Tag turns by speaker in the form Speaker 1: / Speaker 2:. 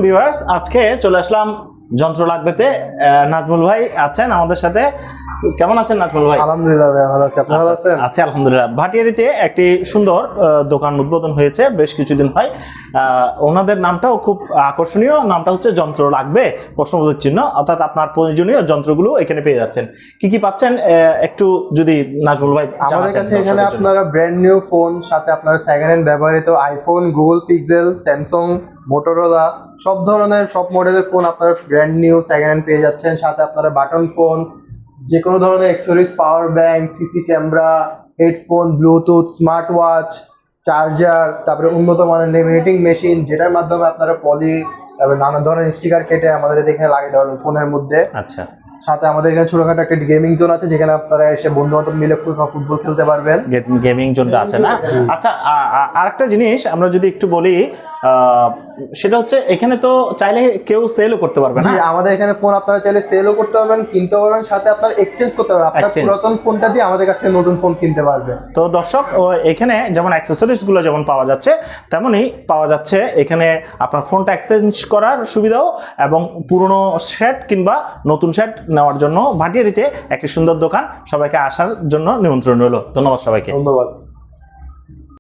Speaker 1: Viewers, আজকে চলে আসলাম যন্ত্র লাগবেতে। নাজমুল ভাই আছেন আমাদের সাথে। কেমন আছেন নাজমুল ভাই?
Speaker 2: আলহামদুলিল্লাহ ভাই, ভালো আছি। আপনি ভালো আছেন?
Speaker 1: আচ্ছা, আলহামদুলিল্লাহ। ভাটিয়ারিতে একটি সুন্দর দোকান উদ্বোধন হয়েছে বেশ কিছুদিন হয়। ওনাদের নামটাও খুব আকর্ষণীয়, নামটা হচ্ছে যন্ত্র লাগবে প্রশ্নবোধক চিহ্ন, অর্থাৎ আপনার প্রয়োজনীয় যন্ত্রগুলো এখানে পেয়ে যাচ্ছেন। কি কি পাচ্ছেন একটু যদি নাজমুল ভাই
Speaker 2: আমাদের কাছে এখানে আপনারা ব্র্যান্ড নিউ ফোন, সাথে আপনারা সেকেন্ড হ্যান্ড ব্যবহৃত iPhone, Google pixel, Samsung, Motorola সব ধরনের সব মডেলের ফোন আপনারা ব্র্যান্ড নিউ সেকেন্ড হ্যান্ড পেয়ে যাচ্ছেন। সাথে আপনারা বাটন ফোন, যে কোনো ধরনের accessories, power bank, CC camera, headphone, Bluetooth, smart watch, charger, তারপরে উন্নত মানের লেমিনেটিং মেশিন, যেটার মাধ্যমে আপনারা পলি, তারপরে নানা ধরনের স্টিকার কেটে আমাদের এখানে লাগিয়ে দেওয়া ফোনের মধ্যে।
Speaker 1: আচ্ছা,
Speaker 2: সাথে আমাদের এখানে ছোটখাটো একটা গেমিং জোন আছে, যেখানে আপনারা এসে বন্ধু বান্ধব মিলে ফুটবল খেলতে পারবেন।
Speaker 1: গেমিং জোনটা আছে না? আচ্ছা, আরেকটা জিনিস আমরা যদি একটু বলি, সেটা হচ্ছে এখানে তো চাইলে কেউ সেলও করতে পারবে না?
Speaker 2: আমাদের এখানে ফোন আপনারা চাইলে সেলও করতে পারবেন, কিনতে পারবেন, সাথে আপনার এক্সচেঞ্জ করতে পারবেন। আপনার পুরাতন ফোনটা দিয়ে আমাদের কাছে নতুন ফোন কিনতে পারবেন।
Speaker 1: তো দর্শক, এখানে যেমন অ্যাক্সেসরিজ গুলো যেমন পাওয়া যাচ্ছে, তেমনই পাওয়া যাচ্ছে এখানে আপনার ফোনটা এক্সচেঞ্জ করার সুবিধাও, এবং পুরনো সেট কিংবা নতুন সেট নেওয়ার জন্য ভাটিয়ারিতে একটি সুন্দর দোকান। সবাইকে আসার জন্য নিমন্ত্রণ রইল। ধন্যবাদ সবাইকে।
Speaker 2: ধন্যবাদ।